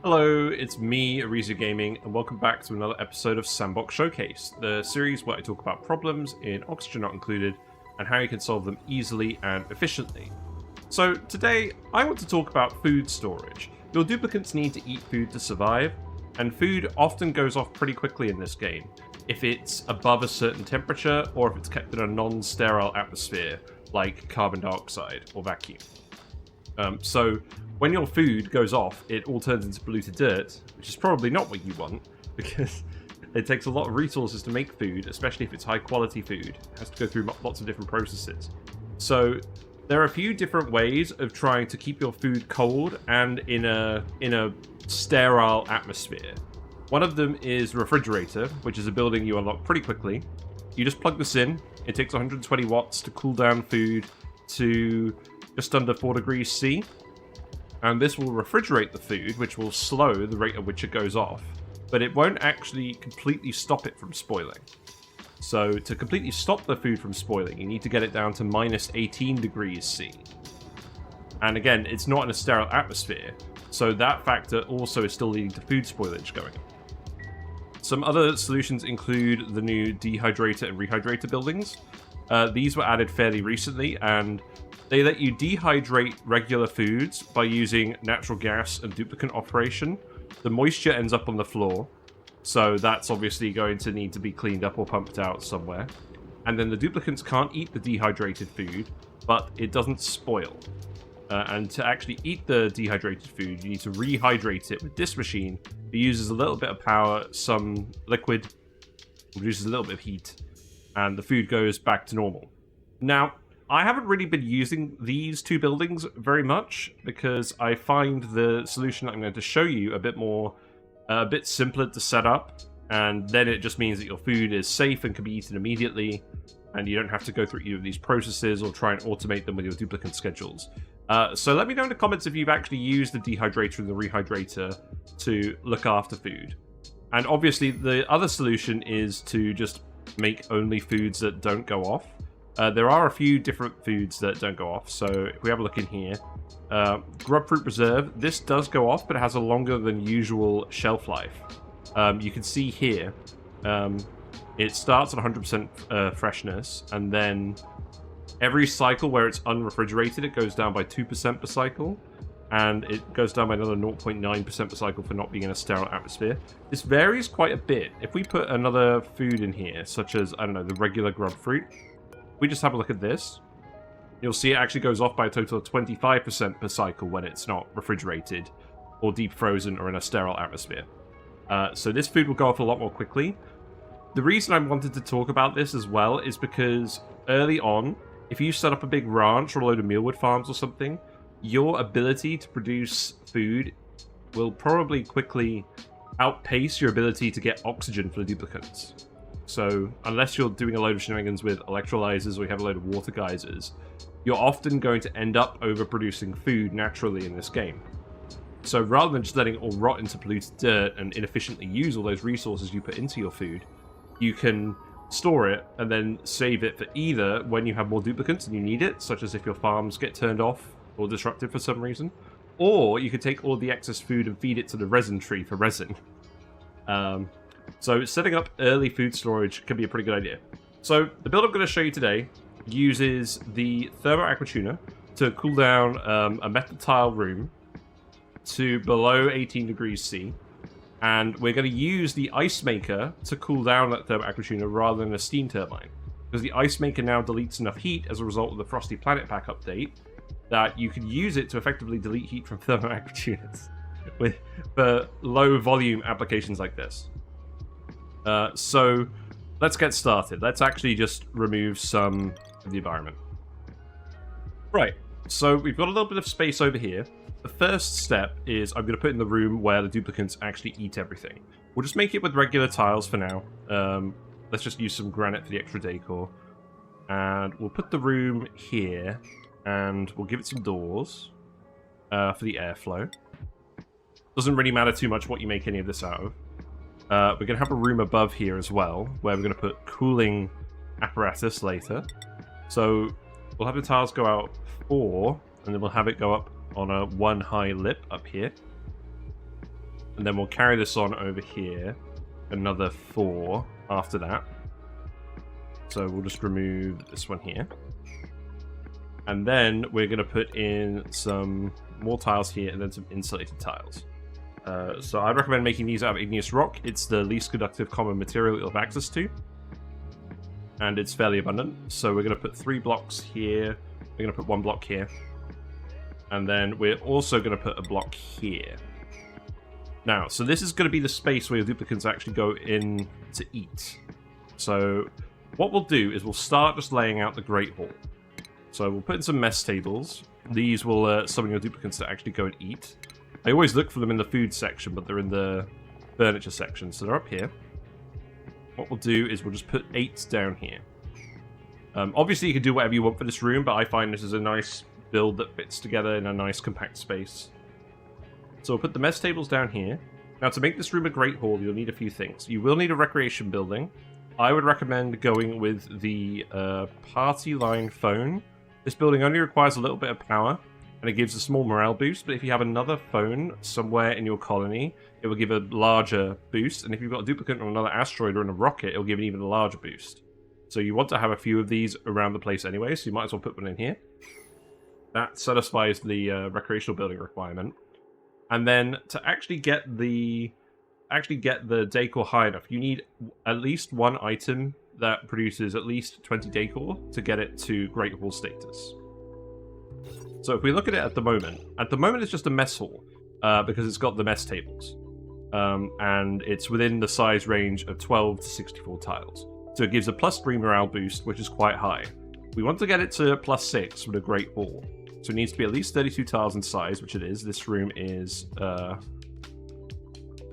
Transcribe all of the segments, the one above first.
Hello, it's me, Ariza Gaming, and welcome back to another episode of Sandbox Showcase, the series where I talk about problems in Oxygen Not Included and how you can solve them easily and efficiently. So today, I want to talk about food storage. Your duplicants need to eat food to survive, and food often goes off pretty quickly in this game, if it's above a certain temperature or if it's kept in a non-sterile atmosphere, like carbon dioxide or vacuum. So when your food goes off, it all turns into polluted dirt, which is probably not what you want, because it takes a lot of resources to make food, especially if it's high quality food. It has to go through lots of different processes. So there are a few different ways of trying to keep your food cold and in a sterile atmosphere. One of them is refrigerator, which is a building you unlock pretty quickly. You just plug this in. It takes 120 watts to cool down food to just under 4 degrees C. And this will refrigerate the food, which will slow the rate at which it goes off, but it won't actually completely stop it from spoiling. So to completely stop the food from spoiling, you need to get it down to minus 18 degrees C. And again, it's not in a sterile atmosphere, so that factor also is still leading to food spoilage going on. Some other solutions include the new dehydrator and rehydrator buildings. These were added fairly recently, and they let you dehydrate regular foods by using natural gas and duplicant operation. The moisture ends up on the floor, so that's obviously going to need to be cleaned up or pumped out somewhere. And then the duplicants can't eat the dehydrated food, but it doesn't spoil. And to actually eat the dehydrated food, you need to rehydrate it with this machine. It uses a little bit of power, some liquid, produces a little bit of heat, and the food goes back to normal. Now, I haven't really been using these two buildings very much because I find the solution that I'm going to show you a bit simpler to set up, and then it just means that your food is safe and can be eaten immediately, and you don't have to go through either of these processes or try and automate them with your duplicant schedules. So let me know in the comments if you've actually used the dehydrator and the rehydrator to look after food. And obviously the other solution is to just make only foods that don't go off. There are a few different foods that don't go off, so if we have a look in here, grub fruit preserve, this does go off, but it has a longer than usual shelf life. You can see here, it starts at 100% freshness, and then every cycle where it's unrefrigerated, it goes down by 2% per cycle, and it goes down by another 0.9% per cycle for not being in a sterile atmosphere. This varies quite a bit. If we put another food in here, such as, I don't know, the regular grub fruit, we just have a look at this, you'll see it actually goes off by a total of 25% per cycle when it's not refrigerated or deep frozen or in a sterile atmosphere. So this food will go off a lot more quickly. The reason I wanted to talk about this as well is because early on, if you set up a big ranch or a load of mealwood farms or something, your ability to produce food will probably quickly outpace your ability to get oxygen for the duplicants. So unless you're doing a load of shenanigans with electrolyzers or you have a load of water geysers, you're often going to end up overproducing food naturally in this game. So rather than just letting it all rot into polluted dirt and inefficiently use all those resources you put into your food, you can store it and then save it for either when you have more duplicants and you need it, such as if your farms get turned off or disrupted for some reason, or you could take all the excess food and feed it to the resin tree for resin. So setting up early food storage can be a pretty good idea. So the build I'm going to show you today uses the Thermo Aquatuner to cool down a metal tile room to below 18 degrees C. And we're going to use the ice maker to cool down that Thermo Aquatuner rather than a steam turbine. Because the ice maker now deletes enough heat as a result of the Frosty Planet Pack update that you can use it to effectively delete heat from Thermo Aquatuners for low volume applications like this. So let's get started. Let's actually just remove some of the environment. Right, so we've got a little bit of space over here. The first step is I'm going to put in the room where the duplicants actually eat everything. We'll just make it with regular tiles for now. Let's just use some granite for the extra decor. And we'll put the room here, and we'll give it some doors for the airflow. Doesn't really matter too much what you make any of this out of. We're going to have a room above here as well, where we're going to put cooling apparatus later. So we'll have the tiles go out 4, and then we'll have it go up on a 1 high lip up here. And then we'll carry this on over here. Another 4 after that. So we'll just remove this one here. And then we're going to put in some more tiles here and then some insulated tiles. So I'd recommend making these out of igneous rock. It's the least conductive common material you'll have access to. And it's fairly abundant. So we're going to put 3 blocks here. We're going to put 1 block here. And then we're also going to put a block here. Now, so this is going to be the space where your duplicants actually go in to eat. So what we'll do is we'll start just laying out the Great Hall. So we'll put in some mess tables. These will summon your duplicants to actually go and eat. I always look for them in the food section, but they're in the furniture section, so they're up here. What we'll do is we'll just put 8 down here. Obviously, you can do whatever you want for this room, but I find this is a nice build that fits together in a nice compact space. So we'll put the mess tables down here. Now, to make this room a Great Hall, you'll need a few things. You will need a recreation building. I would recommend going with the party line phone. This building only requires a little bit of power, and it gives a small morale boost, but if you have another phone somewhere in your colony, it will give a larger boost, and if you've got a duplicant on another asteroid or in a rocket, it will give an even larger boost. So you want to have a few of these around the place anyway, so you might as well put one in here. That satisfies the recreational building requirement. And then to actually get the decor high enough, you need at least 1 item that produces at least 20 decor to get it to Great Hall status. So if we look at it at the moment it's just a mess hall because it's got the mess tables. And it's within the size range of 12 to 64 tiles. So it gives a +3 morale boost, which is quite high. We want to get it to +6 for the Great Hall. So it needs to be at least 32 tiles in size, which it is. This room is...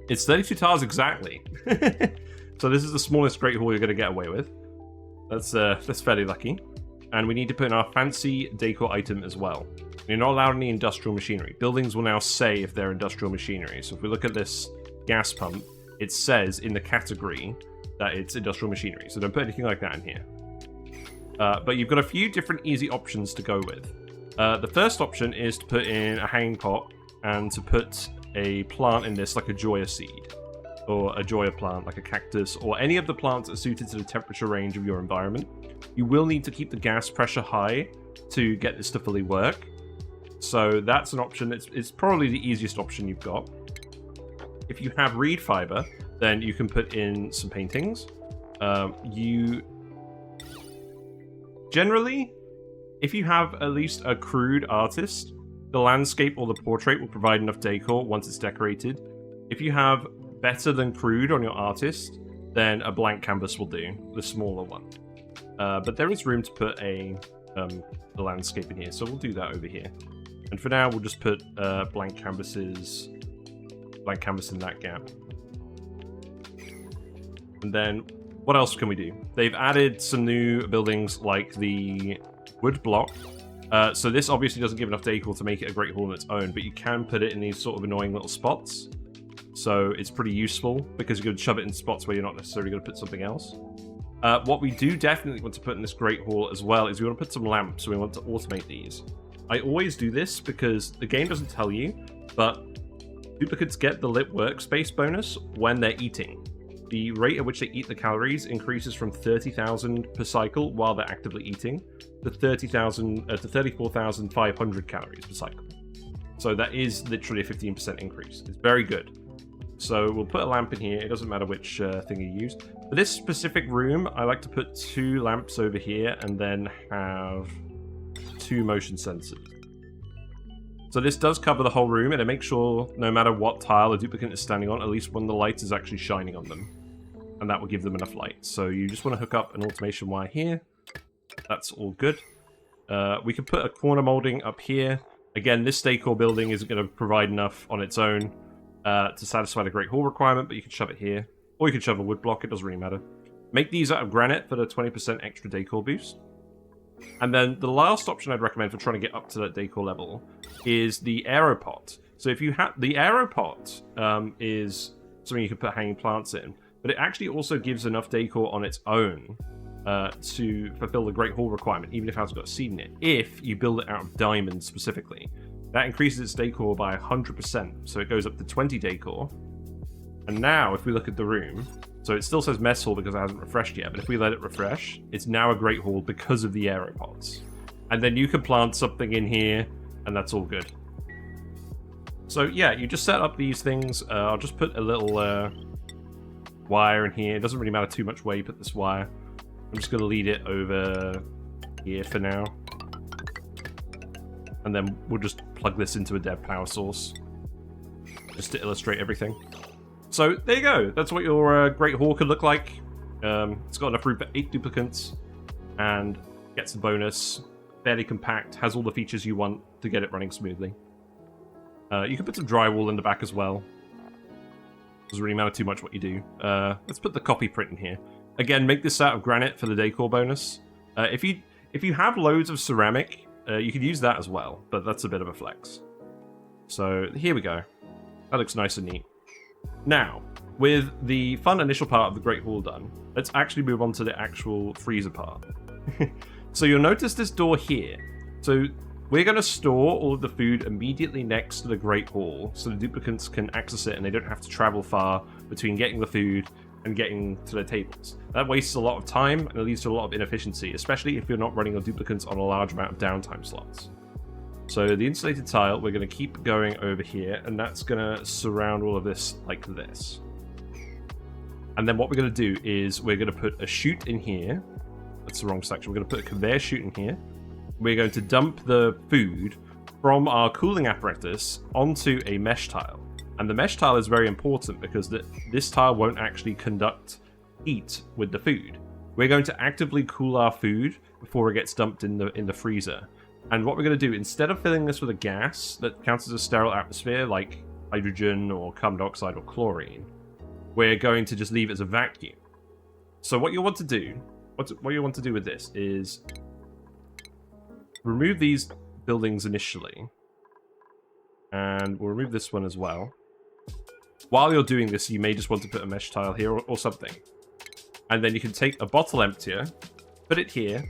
it's 32 tiles exactly. So this is the smallest Great Hall you're going to get away with. That's fairly lucky. And we need to put in our fancy decor item as well. You're not allowed any industrial machinery. Buildings will now say if they're industrial machinery. So if we look at this gas pump, it says in the category that it's industrial machinery. So don't put anything like that in here. But you've got a few different easy options to go with. The first option is to put in a hanging pot and to put a plant in this like a Joya seed. Or a Joya plant, like a cactus, or any of the plants that are suited to the temperature range of your environment. You will need to keep the gas pressure high to get this to fully work. So that's an option. It's probably the easiest option you've got. If you have reed fiber, then you can put in some paintings. Generally, if you have at least a crude artist, the landscape or the portrait will provide enough decor once it's decorated. If you have better than crude on your artist, then a blank canvas will do, the smaller one. But there is room to put the landscape in here, so we'll do that over here. And for now, we'll just put blank canvas in that gap. And then, what else can we do? They've added some new buildings like the wood block. So this obviously doesn't give enough decor to make it a Great Hall on its own, but you can put it in these sort of annoying little spots. So it's pretty useful because you can shove it in spots where you're not necessarily going to put something else. What we do definitely want to put in this Great Hall as well is we want to put some lamps, so we want to automate these. I always do this because the game doesn't tell you, but duplicants get the lit workspace bonus when they're eating. The rate at which they eat the calories increases from 30,000 per cycle while they're actively eating to 34,500 calories per cycle. So that is literally a 15% increase. It's very good. So we'll put a lamp in here. It doesn't matter which thing you use. For this specific room, I like to put 2 lamps over here and then have 2 motion sensors. So this does cover the whole room, and it makes sure no matter what tile a duplicant is standing on, at least one of the lights is actually shining on them. And that will give them enough light. So you just want to hook up an automation wire here. That's all good. We can put a corner molding up here. Again, this decor building isn't going to provide enough on its own to satisfy the Great Hall requirement, but you can shove it here. Or you can shove a wood block, it doesn't really matter. Make these out of granite for the 20% extra decor boost. And then the last option I'd recommend for trying to get up to that decor level is the aeropot. So if you have the aeropot is something you can put hanging plants in, but it actually also gives enough decor on its own to fulfill the Great Hall requirement, even if it hasn't got a seed in it, if you build it out of diamonds specifically. That increases its decor by 100%, so it goes up to 20 decor. And now, if we look at the room, so it still says mess hall because it hasn't refreshed yet, but if we let it refresh, it's now a great hall because of the aeropods. And then you can plant something in here, and that's all good. So yeah, you just set up these things. I'll just put a little wire in here. It doesn't really matter too much where you put this wire. I'm just going to lead it over here for now. And then we'll just plug this into a dev power source, just to illustrate everything. So there you go. That's what your Great Hall could look like. It's got enough room for 8 duplicants, and gets the bonus. Fairly compact, has all the features you want to get it running smoothly. You can put some drywall in the back as well. Doesn't really matter too much what you do. Let's put the copy print in here. Again, make this out of granite for the decor bonus. If you have loads of ceramic, you could use that as well, but that's a bit of a flex. So here we go. That looks nice and neat. Now, with the fun initial part of the Great Hall done, let's actually move on to the actual freezer part. So you'll notice this door here. So we're going to store all of the food immediately next to the Great Hall, so the duplicants can access it and they don't have to travel far between getting the food and getting to their tables. That wastes a lot of time and it leads to a lot of inefficiency, especially if you're not running your duplicants on a large amount of downtime slots. So the insulated tile, we're going to keep going over here, and that's going to surround all of this like this. And then what we're going to do is we're going to put a chute in here. That's the wrong section. We're going to put a conveyor chute in here. We're going to dump the food from our cooling apparatus onto a mesh tile. And the mesh tile is very important because this tile won't actually conduct heat with the food. We're going to actively cool our food before it gets dumped in the freezer. And what we're going to do, instead of filling this with a gas that counts as a sterile atmosphere, like hydrogen or carbon dioxide or chlorine, we're going to just leave it as a vacuum. So what you'll want to do, what you want to do with this is remove these buildings initially, and we'll remove this one as well. While you're doing this, you may just want to put a mesh tile here or something. And then you can take a bottle emptier, put it here,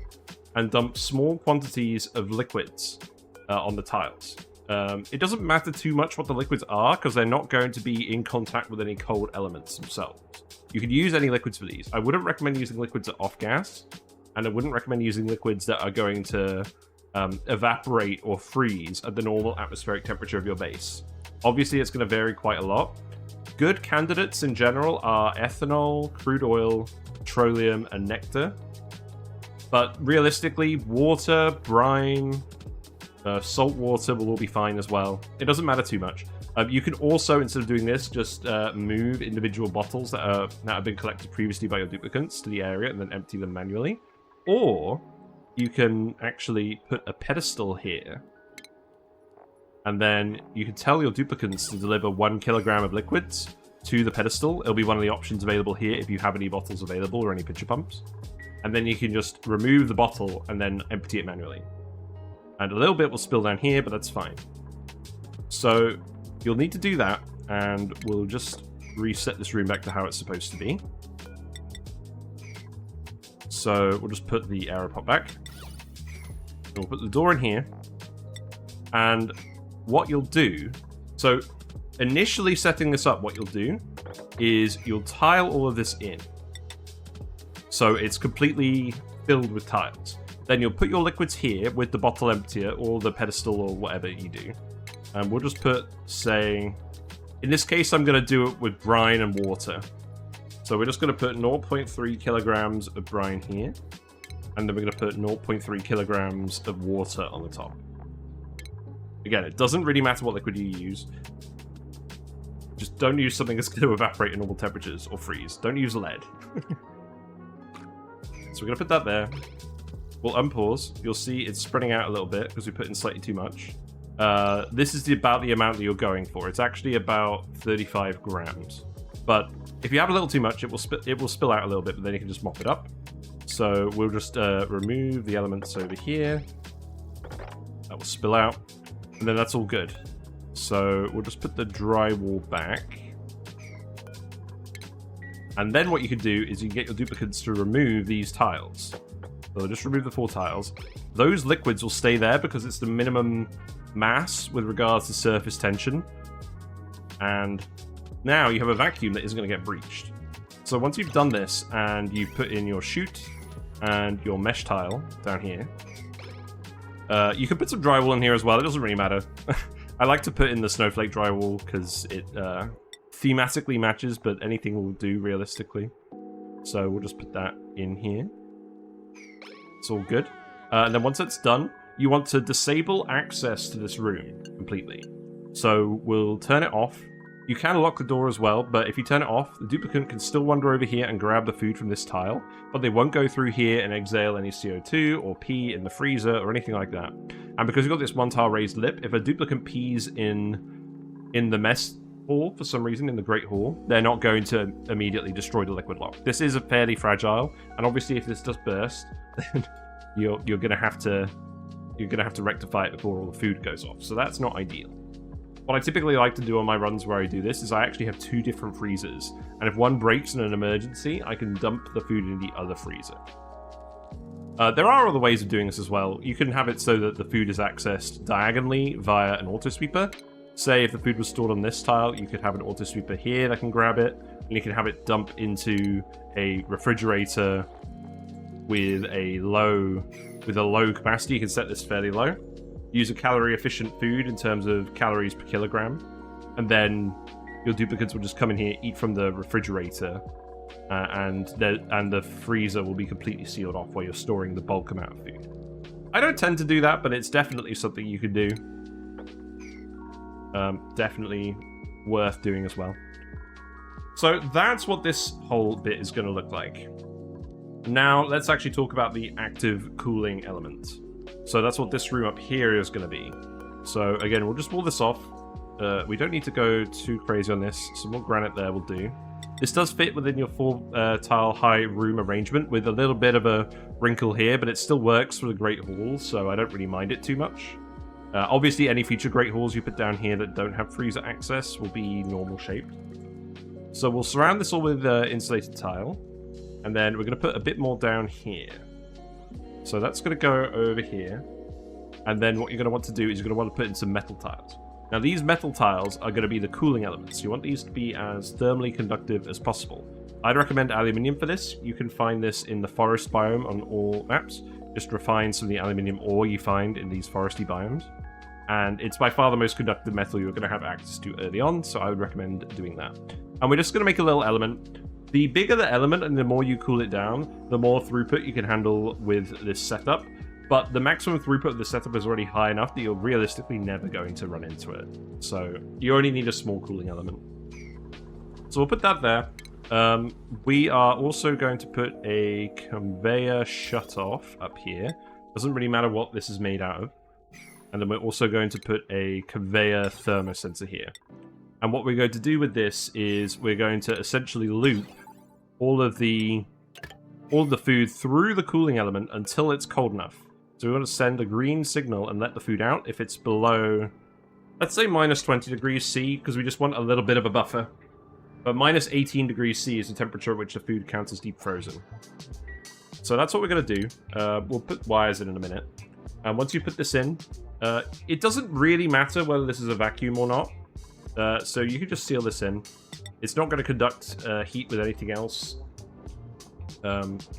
and dump small quantities of liquids on the tiles. It doesn't matter too much what the liquids are, because they're not going to be in contact with any cold elements themselves. You can use any liquids for these. I wouldn't recommend using liquids that are off gas, and I wouldn't recommend using liquids that are going to evaporate or freeze at the normal atmospheric temperature of your base. Obviously, it's going to vary quite a lot. Good candidates in general are ethanol, crude oil, petroleum, and nectar. But realistically, water, brine, salt water will all be fine as well. It doesn't matter too much. You can also, instead of doing this, just move individual bottles that have been collected previously by your duplicants to the area and then empty them manually. Or you can actually put a pedestal here. And then you can tell your duplicants to deliver 1 kilogram of liquids to the pedestal. It'll be one of the options available here if you have any bottles available or any pitcher pumps. And then you can just remove the bottle and then empty it manually. And a little bit will spill down here, but that's fine. So you'll need to do that, and we'll just reset this room back to how it's supposed to be. So we'll just put the aeropod back. We'll put the door in here. And what you'll do... So initially setting this up, what you'll do is you'll tile all of this in. So it's completely filled with tiles. Then you'll put your liquids here with the bottle emptier or the pedestal or whatever you do. And we'll just put, say... In this case, I'm going to do it with brine and water. So we're just going to put 0.3 kilograms of brine here. And then we're going to put 0.3 kilograms of water on the top. Again, it doesn't really matter what liquid you use. Just don't use something that's going to evaporate at normal temperatures or freeze. Don't use lead. So we're going to put that there. We'll unpause. You'll see it's spreading out a little bit because we put in slightly too much. This is about the amount that you're going for. It's actually about 35 grams. But if you have a little too much, it will spill out a little bit, but then you can just mop it up. So we'll just remove the elements over here. That will spill out. And then that's all good. So we'll just put the drywall back. And then what you can do is you can get your duplicants to remove these tiles. So just remove the 4 tiles. Those liquids will stay there because it's the minimum mass with regards to surface tension. And now you have a vacuum that isn't going to get breached. So once you've done this and you put in your chute and your mesh tile down here, you can put some drywall in here as well. It doesn't really matter. I like to put in the snowflake drywall because it thematically matches, but anything will do realistically. So we'll just put that in here. It's all good. And then once it's done, you want to disable access to this room completely. So we'll turn it off. You can lock the door as well, but if you turn it off, the duplicant can still wander over here and grab the food from this tile, but they won't go through here and exhale any CO2 or pee in the freezer or anything like that. And because you've got this one tile raised lip, if a duplicant pees in the mess hall for some reason, in the Great Hall, they're not going to immediately destroy the liquid lock. This is fairly fragile, and obviously if this does burst, then you're gonna have to rectify it before all the food goes off. So that's not ideal. What I typically like to do on my runs where I do this is I actually have 2 different freezers, and if one breaks in an emergency, I can dump the food in the other freezer. There are other ways of doing this as well. You can have it so that the food is accessed diagonally via an autosweeper. Say if the food was stored on this tile, you could have an autosweeper here that can grab it, and you can have it dump into a refrigerator with a low capacity. You can set this fairly low. Use a calorie-efficient food in terms of calories per kilogram, and then your duplicates will just come in here, eat from the refrigerator, and the freezer will be completely sealed off while you're storing the bulk amount of food. I don't tend to do that, but it's definitely something you could do. Definitely worth doing as well. So that's what this whole bit is going to look like. Now let's actually talk about the active cooling element. So that's what this room up here is going to be. So again, we'll just wall this off. We don't need to go too crazy on this. Some more granite there will do. This does fit within your 4 tile high room arrangement with a little bit of a wrinkle here, but it still works for the Great Hall, so I don't really mind it too much. Obviously, any future Great Halls you put down here that don't have freezer access will be normal shaped. So we'll surround this all with insulated tile, and then we're going to put a bit more down here. So that's going to go over here, and then what you're going to want to do is you're going to want to put in some metal tiles. Now these metal tiles are going to be the cooling elements. You want these to be as thermally conductive as possible. I'd recommend aluminium for this. You can find this in the forest biome on all maps. Just refine some of the aluminium ore you find in these foresty biomes. And it's by far the most conductive metal you're going to have access to early on, so I would recommend doing that. And we're just going to make a little element. The bigger the element and the more you cool it down, the more throughput you can handle with this setup. But the maximum throughput of the setup is already high enough that you're realistically never going to run into it. So you only need a small cooling element. So we'll put that there. We are also going to put a conveyor shutoff up here. Doesn't really matter what this is made out of. And then we're also going to put a conveyor thermosensor here. And what we're going to do with this is we're going to essentially loop all of the food through the cooling element until it's cold enough. So we want to send a green signal and let the food out if it's below, let's say minus 20 degrees C, because we just want a little bit of a buffer. But minus 18 degrees C is the temperature at which the food counts as deep frozen. So that's what we're going to do. We'll put wires in a minute. And once you put this in, it doesn't really matter whether this is a vacuum or not. So you can just seal this in. It's not going to conduct heat with anything else.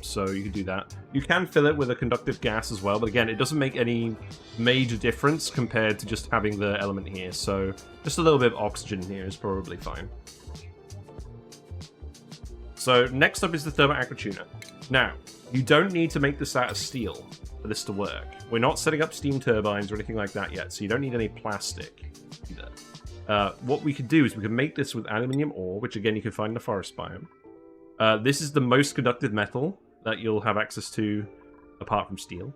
So you can do that. You can fill it with a conductive gas as well, but again, it doesn't make any major difference compared to just having the element here. So just a little bit of oxygen here is probably fine. So next up is the Thermo Aquatuner. Now, you don't need to make this out of steel for this to work. We're not setting up steam turbines or anything like that yet, so you don't need any plastic either. What we could do is we can make this with aluminium ore, which again you can find in the forest biome. This is the most conductive metal that you'll have access to apart from steel.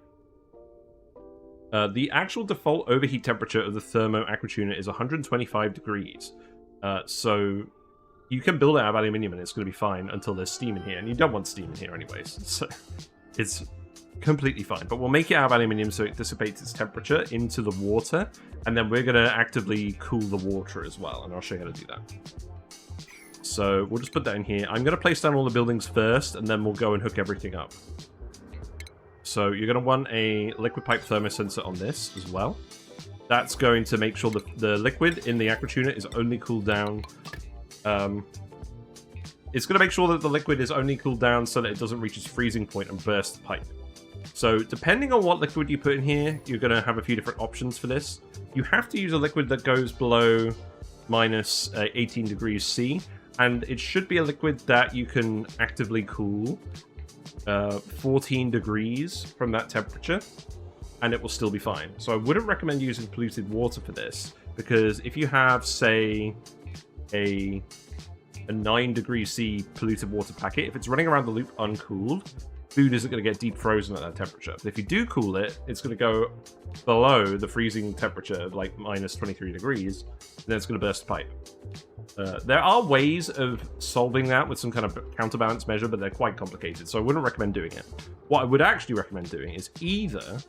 The actual default overheat temperature of the Thermo Aquatuner is 125 degrees. So you can build it out of aluminium and it's going to be fine until there's steam in here. And you don't want steam in here anyways. So it's completely fine. But we'll make it out of aluminium so it dissipates its temperature into the water. And then we're going to actively cool the water as well. And I'll show you how to do that. So we'll just put that in here. I'm going to place down all the buildings first, and then we'll go and hook everything up. So you're going to want a liquid pipe thermosensor on this as well. That's going to make sure that the liquid in the Aquatuner is only cooled down It's going to make sure that the liquid is only cooled down so that it doesn't reach its freezing point and burst the pipe. So depending on what liquid you put in here, you're going to have a few different options for this. You have to use a liquid that goes below minus 18 degrees C, and it should be a liquid that you can actively cool 14 degrees from that temperature, and it will still be fine. So I wouldn't recommend using polluted water for this, because if you have, say, a 9 degrees C polluted water packet, if it's running around the loop uncooled, food isn't going to get deep frozen at that temperature. But if you do cool it, it's going to go below the freezing temperature, like minus 23 degrees, and then it's going to burst the pipe. There are ways of solving that with some kind of counterbalance measure, but they're quite complicated, so I wouldn't recommend doing it. What I would actually recommend doing is either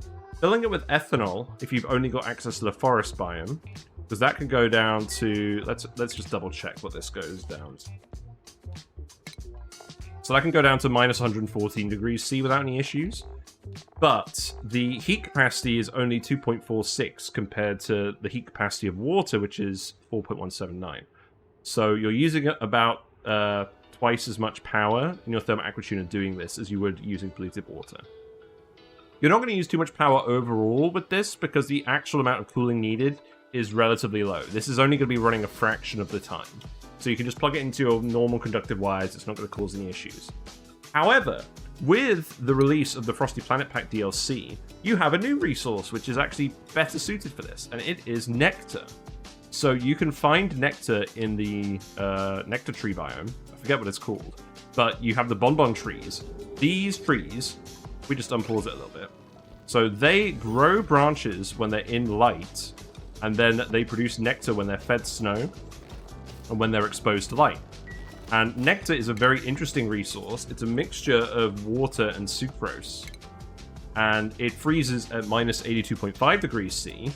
filling it with ethanol if you've only got access to the forest biome, because that can go down to, let's just double check what this goes down to. So that can go down to minus 114 degrees C without any issues. But the heat capacity is only 2.46 compared to the heat capacity of water, which is 4.179. So you're using about twice as much power in your Thermo Aquatuner doing this as you would using polluted water. You're not going to use too much power overall with this because the actual amount of cooling needed is relatively low. This is only going to be running a fraction of the time. So you can just plug it into your normal conductive wires. It's not going to cause any issues. However, with the release of the Frosty Planet Pack DLC, you have a new resource which is actually better suited for this, and it is Nectar. So you can find Nectar in the Nectar tree biome. I forget what it's called. But you have the bonbon trees. These trees, we just unpause it a little bit. So they grow branches when they're in light, and then they produce nectar when they're fed snow and when they're exposed to light. And nectar is a very interesting resource. It's a mixture of water and sucrose. And it freezes at minus 82.5 degrees C,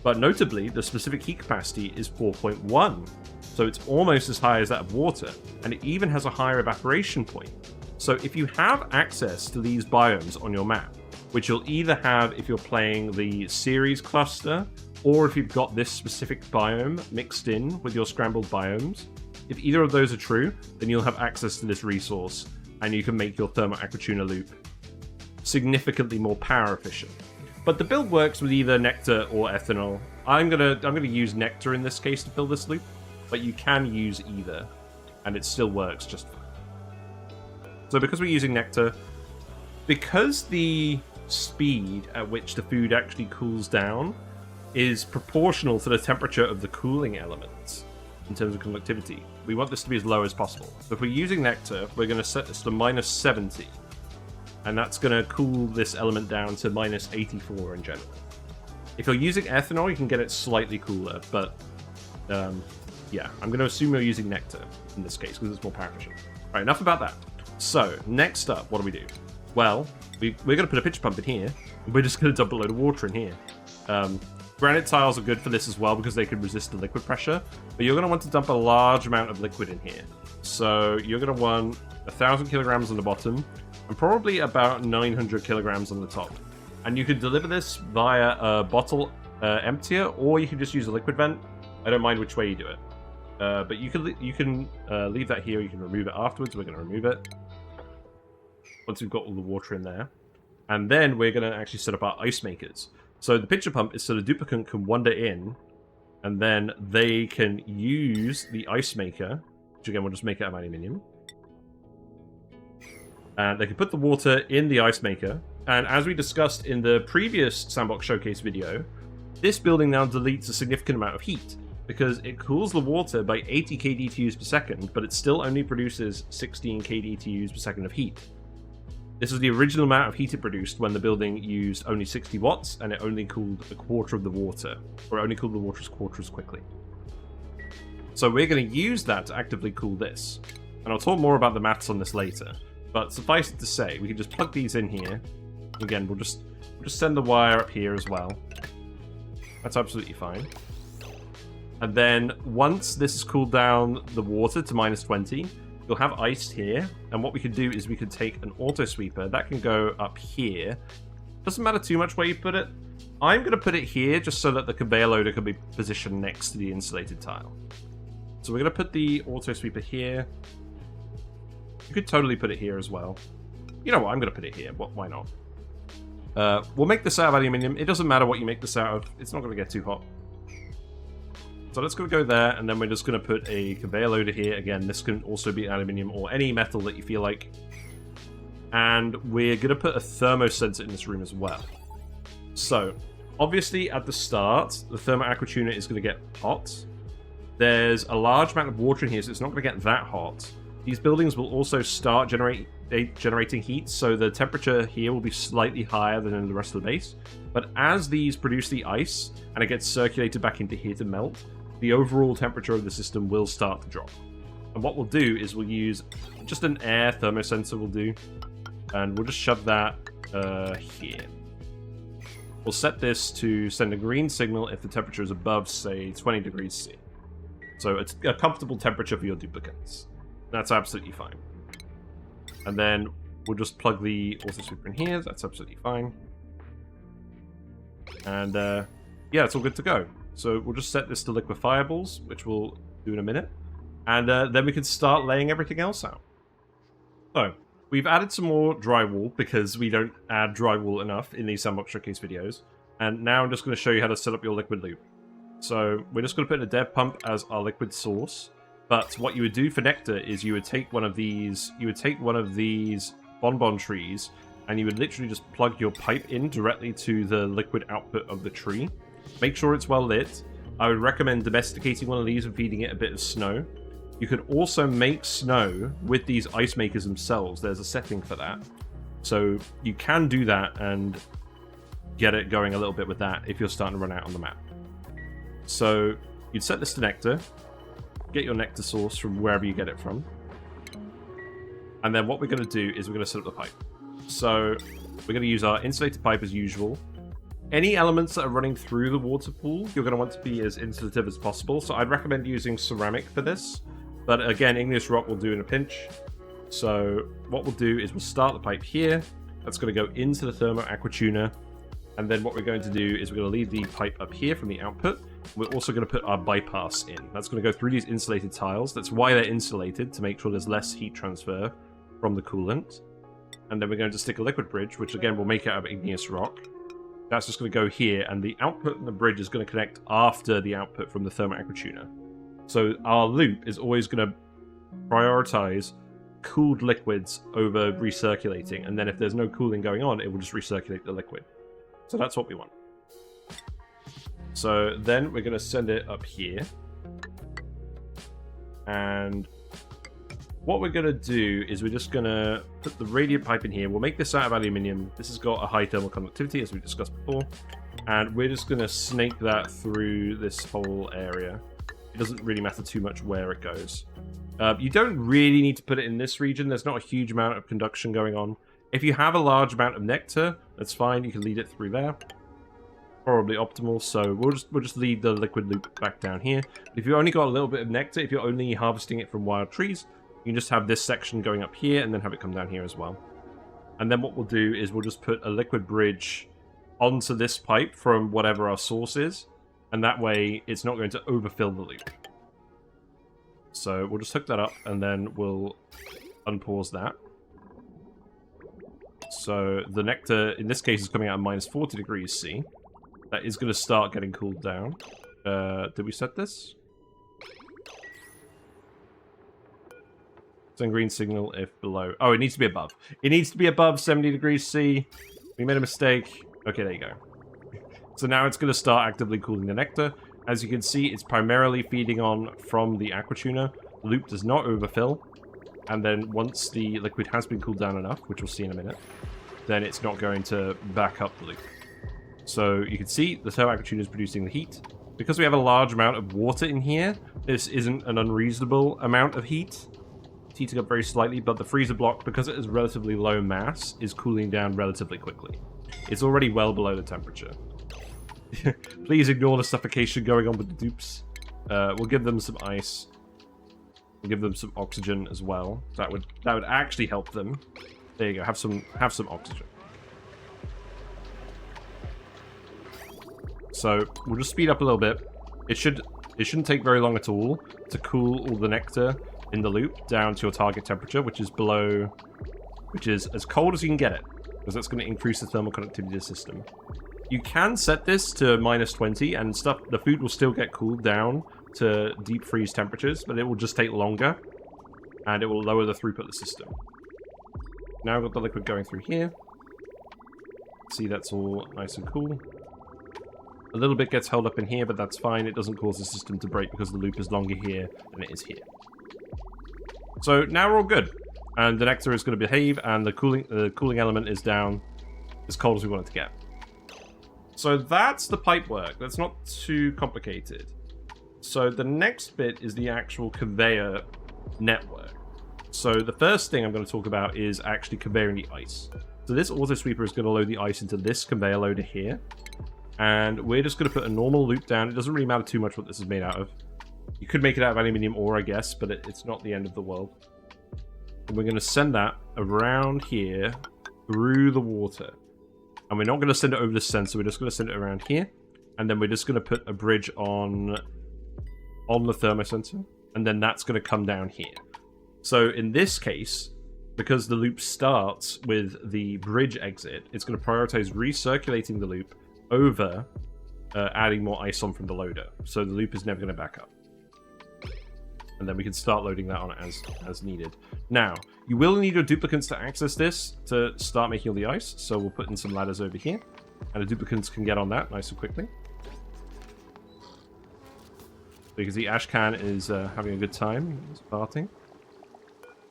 but notably, the specific heat capacity is 4.1. So it's almost as high as that of water, and it even has a higher evaporation point. So if you have access to these biomes on your map, which you'll either have if you're playing the series cluster, or if you've got this specific biome mixed in with your scrambled biomes, if either of those are true, then you'll have access to this resource, and you can make your Thermo Aquatuner loop significantly more power efficient. But the build works with either Nectar or Ethanol. I'm gonna use Nectar in this case to build this loop, but you can use either, and it still works just fine. So because we're using Nectar, because the speed at which the food actually cools down is proportional to the temperature of the cooling elements in terms of conductivity, we want this to be as low as possible. So if we're using Nectar, we're going to set this to minus 70, and that's going to cool this element down to minus 84 in general. If you're using Ethanol, you can get it slightly cooler, but yeah, I'm going to assume you're using Nectar in this case because it's more power efficient. All right, enough about that. So next up, what do we do? Well, we're going to put a pitch pump in here, and we're just going to dump a load of water in here. Granite tiles are good for this as well because they can resist the liquid pressure, but you're going to want to dump a large amount of liquid in here. So you're going to want 1,000 kilograms on the bottom and probably about 900 kilograms on the top. And you can deliver this via a bottle emptier, or you can just use a liquid vent. I don't mind which way you do it. But you can leave that here. You can remove it afterwards. We're going to remove it once we've got all the water in there. And then we're going to actually set up our ice makers. So the pitcher pump is so the duplicant can wander in, and then they can use the ice maker, which again we'll just make it out of aluminium. And they can put the water in the ice maker. And as we discussed in the previous Sandbox Showcase video, this building now deletes a significant amount of heat because it cools the water by 80 kDTUs per second, but it still only produces 16 kDTUs per second of heat. This is the original amount of heat it produced when the building used only 60 watts, and it only cooled a quarter of the water, or it only cooled the water a quarter as quickly. So we're going to use that to actively cool this. And I'll talk more about the maths on this later, but suffice it to say, we can just plug these in here. Again, we'll just send the wire up here as well. That's absolutely fine. And then once this has cooled down the water to minus 20, you'll have ice here, and what we could do is we could take an auto sweeper that can go up here. Doesn't matter too much where you put it. I'm going to put it here just so that the conveyor loader can be positioned next to the insulated tile. So we're going to put the auto sweeper here. You could totally put it here as well. You know what? I'm going to put it here. Why not? We'll make this out of aluminium. It doesn't matter what you make this out of. It's not going to get too hot. So let's go there, and then we're just going to put a conveyor loader here. Again, this can also be aluminium or any metal that you feel like. And we're going to put a thermo sensor in this room as well. So, obviously at the start, the Thermo Aquatuner is going to get hot. There's a large amount of water in here, so it's not going to get that hot. These buildings will also start generating heat, so the temperature here will be slightly higher than in the rest of the base. But as these produce the ice, and it gets circulated back into here to melt, the overall temperature of the system will start to drop. And what we'll do is we'll use just an air thermosensor will do, and we'll just shove that here. We'll set this to send a green signal if the temperature is above, say, 20 degrees C. So it's a comfortable temperature for your duplicants. That's absolutely fine. And then we'll just plug the auto sweeper in here. That's absolutely fine. And yeah, it's all good to go. So we'll just set this to liquefiables, which we'll do in a minute. And then we can start laying everything else out. So, we've added some more drywall because we don't add drywall enough in these Sandbox Showcase videos. And now I'm just going to show you how to set up your liquid loop. So, we're just going to put a dev pump as our liquid source. But what you would do for Nectar is you would take one of these bonbon trees, and you would literally just plug your pipe in directly to the liquid output of the tree. Make sure it's well lit. I would recommend domesticating one of these and feeding it a bit of snow. You could also make snow with these ice makers themselves. There's a setting for that. So you can do that and get it going a little bit with that if you're starting to run out on the map. So you'd set this to Nectar. Get your Nectar source from wherever you get it from. And then what we're going to do is we're going to set up the pipe. So we're going to use our insulated pipe as usual. Any elements that are running through the water pool, you're going to want to be as insulative as possible. So I'd recommend using ceramic for this. But again, igneous rock will do in a pinch. So what we'll do is we'll start the pipe here. That's going to go into the Thermo Aquatuner. And then what we're going to do is we're going to leave the pipe up here from the output. We're also going to put our bypass in. That's going to go through these insulated tiles. That's why they're insulated, to make sure there's less heat transfer from the coolant. And then we're going to stick a liquid bridge, which again will make it out of igneous rock. That's just going to go here, and the output and the bridge is going to connect after the output from the Thermo Aquatuner. So our loop is always going to prioritize cooled liquids over recirculating, and then if there's no cooling going on, it will just recirculate the liquid. So that's what we want. So then we're going to send it up here. And what we're going to do is we're just going to put the radiant pipe in here. We'll make this out of aluminium. This has got a high thermal conductivity, as we discussed before. And we're just going to snake that through this whole area. It doesn't really matter too much where it goes. You don't really need to put it in this region. There's not a huge amount of conduction going on. If you have a large amount of nectar, that's fine. You can lead it through there. Probably optimal. So we'll just lead the liquid loop back down here. If you've only got a little bit of nectar, if you're only harvesting it from wild trees, you can just have this section going up here and then have it come down here as well. And then what we'll do is we'll just put a liquid bridge onto this pipe from whatever our source is. And that way it's not going to overfill the loop. So we'll just hook that up and then we'll unpause that. So the nectar, in this case, is coming out at minus 40 degrees C. That is going to start getting cooled down. Did we set this? Send green signal if below. Oh, it needs to be above. It needs to be above 70 degrees C. We made a mistake. Okay, there you go. So now it's going to start actively cooling the nectar. As you can see, it's primarily feeding on from the Aquatuner. The loop does not overfill. And then once the liquid has been cooled down enough, which we'll see in a minute, then it's not going to back up the loop. So you can see the Thermo Aquatuner is producing the heat. Because we have a large amount of water in here, this isn't an unreasonable amount of heat. It's heating up very slightly, but the freezer block, because it is relatively low mass, is cooling down relatively quickly. It's already well below the temperature. Please ignore the suffocation going on with the dupes. We'll give them some ice. We'll give them some oxygen as well. That would actually help them. There you go. Have some oxygen. So we'll just speed up a little bit. It should It shouldn't take very long at all to cool all the nectar in the loop down to your target temperature, which is as cold as you can get it, because that's going to increase the thermal conductivity of the system. You can set this to -20 and stuff. The food will still get cooled down to deep freeze temperatures, but it will just take longer, and it will lower the throughput of the system. Now I've got the liquid going through here. See, that's all nice and cool. A little bit gets held up in here, but that's fine. It doesn't cause the system to break because the loop is longer here than it is here. So now we're all good. And the nectar is going to behave, and the cooling element is down as cold as we want it to get. So that's the pipe work. That's not too complicated. So the next bit is the actual conveyor network. So the first thing I'm going to talk about is actually conveying the ice. So this auto sweeper is going to load the ice into this conveyor loader here. And we're just going to put a normal loop down. It doesn't really matter too much what this is made out of. You could make it out of aluminium ore, I guess, but it's not the end of the world. And we're going to send that around here through the water. And we're not going to send it over the sensor. We're just going to send it around here. And then we're just going to put a bridge on the thermosensor. And then that's going to come down here. So in this case, because the loop starts with the bridge exit, it's going to prioritize recirculating the loop over adding more ice on from the loader. So the loop is never going to back up. And then we can start loading that on as needed. Now, you will need your duplicants to access this to start making all the ice. So we'll put in some ladders over here. And the duplicants can get on that nice and quickly. Because the ash can is having a good time. It's farting.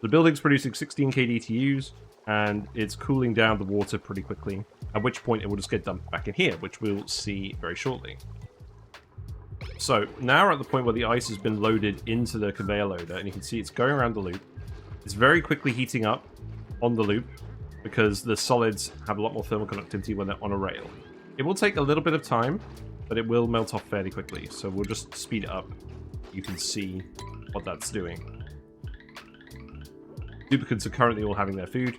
The building's producing 16 kDTUs, and it's cooling down the water pretty quickly, at which point it will just get dumped back in here, which we'll see very shortly. So now we're at the point where the ice has been loaded into the conveyor loader, and you can see it's going around the loop. It's very quickly heating up on the loop, because the solids have a lot more thermal conductivity when they're on a rail. It will take a little bit of time, but it will melt off fairly quickly, so we'll just speed it up. You can see what that's doing. Duplicants are currently all having their food.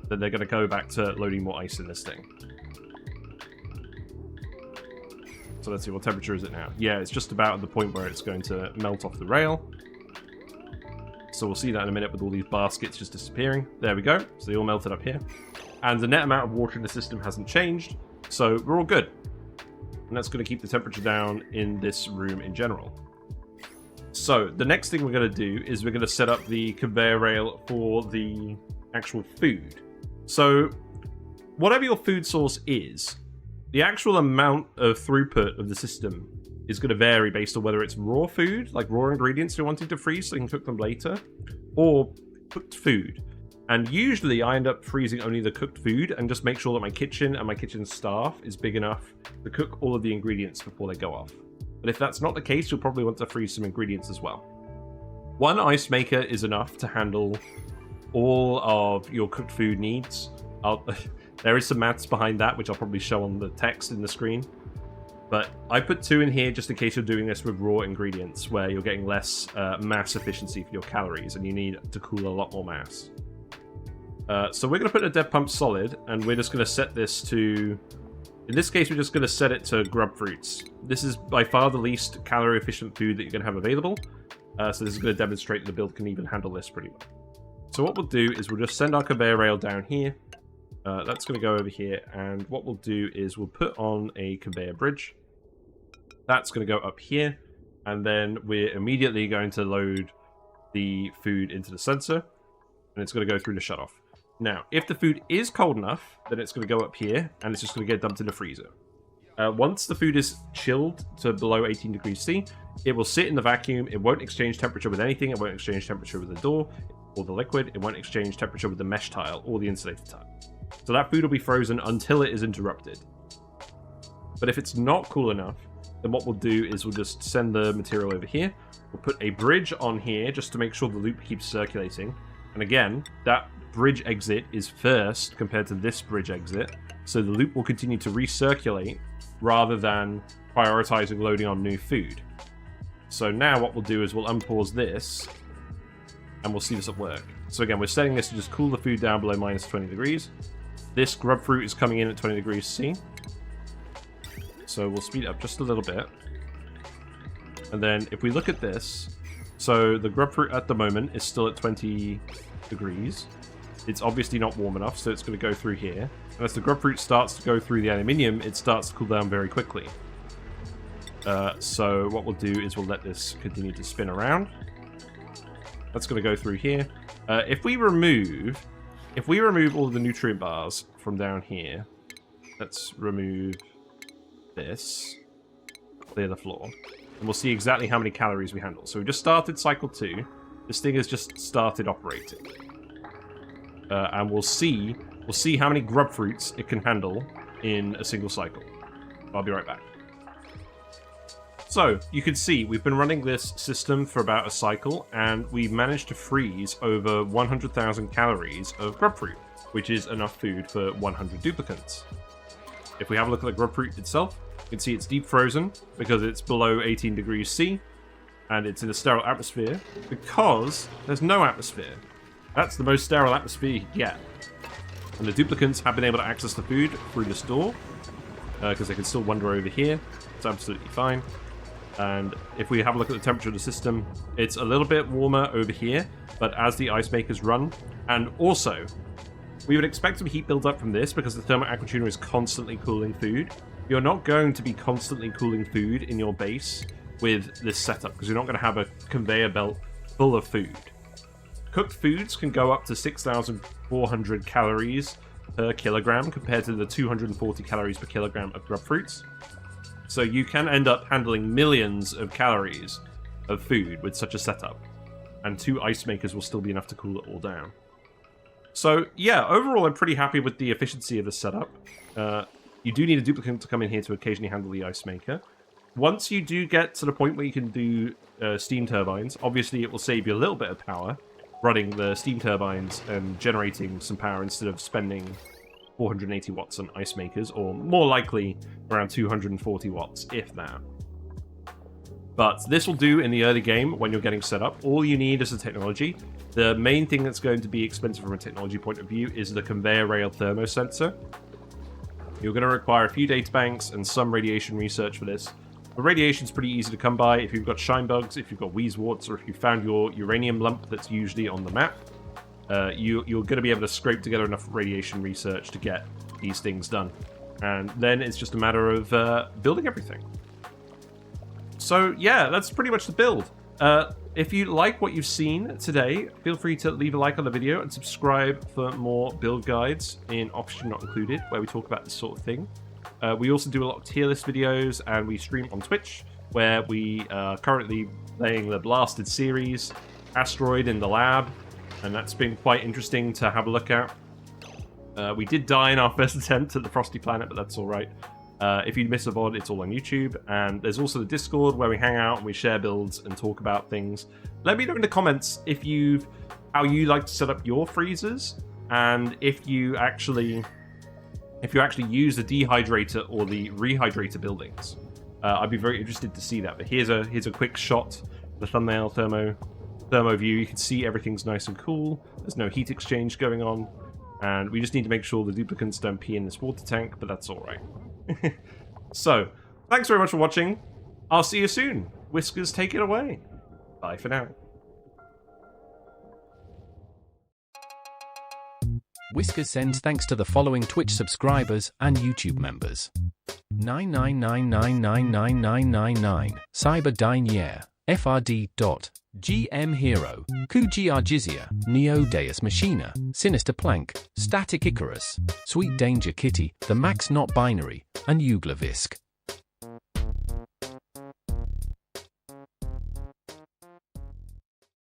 Then they're going to go back to loading more ice in this thing. So let's see, what temperature is it now? Yeah, it's just about at the point where it's going to melt off the rail. So we'll see that in a minute with all these baskets just disappearing. There we go. So they all melted up here. And the net amount of water in the system hasn't changed. So we're all good. And that's going to keep the temperature down in this room in general. So the next thing we're going to do is we're going to set up the conveyor rail for the actual food. So whatever your food source is, the actual amount of throughput of the system is going to vary based on whether it's raw food, like raw ingredients you're wanting to freeze so you can cook them later, or cooked food. And usually I end up freezing only the cooked food and just make sure that my kitchen and my kitchen staff is big enough to cook all of the ingredients before they go off. But if that's not the case, you'll probably want to freeze some ingredients as well. One ice maker is enough to handle all of your cooked food needs. There is some maths behind that, which I'll probably show on the text in the screen. But I put 2 in here just in case you're doing this with raw ingredients, where you're getting less mass efficiency for your calories, and you need to cool a lot more mass. So we're going to put a dead pump solid, and we're just going to set this to... In this case, we're just going to set it to grub fruits. This is by far the least calorie-efficient food that you're going to have available. So this is going to demonstrate that the build can even handle this pretty well. So what we'll do is we'll just send our conveyor rail down here. That's going to go over here. And what we'll do is we'll put on a conveyor bridge. That's going to go up here. And then we're immediately going to load the food into the sensor. And it's going to go through the shutoff. Now, if the food is cold enough, then it's going to go up here, and it's just going to get dumped in the freezer. Once the food is chilled to below 18 degrees C, it will sit in the vacuum. It won't exchange temperature with anything. It won't exchange temperature with the door or the liquid. It won't exchange temperature with the mesh tile or the insulated tile. So that food will be frozen until it is interrupted. But if it's not cool enough, then what we'll do is we'll just send the material over here. We'll put a bridge on here just to make sure the loop keeps circulating. And again, that bridge exit is first compared to this bridge exit, so the loop will continue to recirculate rather than prioritizing loading on new food. So now what we'll do is we'll unpause this and we'll see this at work. So again, we're setting this to just cool the food down below minus 20 degrees. This grub fruit is coming in at 20 degrees C. So we'll speed it up just a little bit. And then if we look at this, so the grub fruit at the moment is still at 20 degrees. It's obviously not warm enough, so it's going to go through here. And as the grub fruit starts to go through the aluminium, it starts to cool down very quickly. So what we'll do is we'll let this continue to spin around. That's going to go through here. If we remove all of the nutrient bars from down here, let's remove this, clear the floor, and we'll see exactly how many calories we handle. So we just started cycle 2. This thing has just started operating, and we'll see how many grub fruits it can handle in a single cycle. I'll be right back. So, you can see we've been running this system for about a cycle, and we managed to freeze over 100,000 calories of grub fruit, which is enough food for 100 duplicants. If we have a look at the grub fruit itself, you can see it's deep frozen because it's below 18 degrees C, and it's in a sterile atmosphere because there's no atmosphere. That's the most sterile atmosphere you can get. And the duplicants have been able to access the food through this door, because they can still wander over here. It's absolutely fine. And if we have a look at the temperature of the system, it's a little bit warmer over here, but as the ice makers run, and also, we would expect some heat build up from this because the Thermo Aquatuner is constantly cooling food. You're not going to be constantly cooling food in your base with this setup, because you're not going to have a conveyor belt full of food. Cooked foods can go up to 6,400 calories per kilogram compared to the 240 calories per kilogram of grub fruits. So you can end up handling millions of calories of food with such a setup, and 2 ice makers will still be enough to cool it all down. So yeah, overall I'm pretty happy with the efficiency of the setup. You do need a duplicant to come in here to occasionally handle the ice maker. Once you do get to the point where you can do steam turbines, obviously it will save you a little bit of power running the steam turbines and generating some power instead of spending 480 watts on ice makers, or more likely around 240 watts, if that. But this will do in the early game when you're getting set up. All you need is the technology. The main thing that's going to be expensive from a technology point of view is the conveyor rail thermosensor. You're going to require a few databanks and some radiation research for this. The radiation's pretty easy to come by if you've got shine bugs, if you've got wheezeworts, or if you found your uranium lump that's usually on the map. You're going to be able to scrape together enough radiation research to get these things done. And then it's just a matter of building everything. So yeah, that's pretty much the build. If you like what you've seen today, feel free to leave a like on the video and subscribe for more build guides in Oxygen Not Included, where we talk about this sort of thing. We also do a lot of tier list videos, and we stream on Twitch, where we are currently playing the Blasted series, Asteroid in the Lab, and that's been quite interesting to have a look at. We did die in our first attempt at the Frosty Planet, but that's alright. If you miss a VOD, it's all on YouTube, and there's also the Discord where we hang out and we share builds and talk about things. Let me know in the comments how you like to set up your freezers, and if you actually use the dehydrator or the rehydrator buildings. I'd be very interested to see that. But here's a quick shot, the thumbnail thermo view. You can see everything's nice and cool. There's no heat exchange going on, and we just need to make sure the duplicants don't pee in this water tank, but that's all right. So, thanks very much for watching. I'll see you soon. Whiskers, take it away. Bye for now. Whiskers sends thanks to the following Twitch subscribers and YouTube members: 999999999, Cyberdynier, FRD. GM Hero, Kuji Argizia, Neo Deus Machina, Sinister Plank, Static Icarus, Sweet Danger Kitty, The Max Not Binary, and Uglavisk.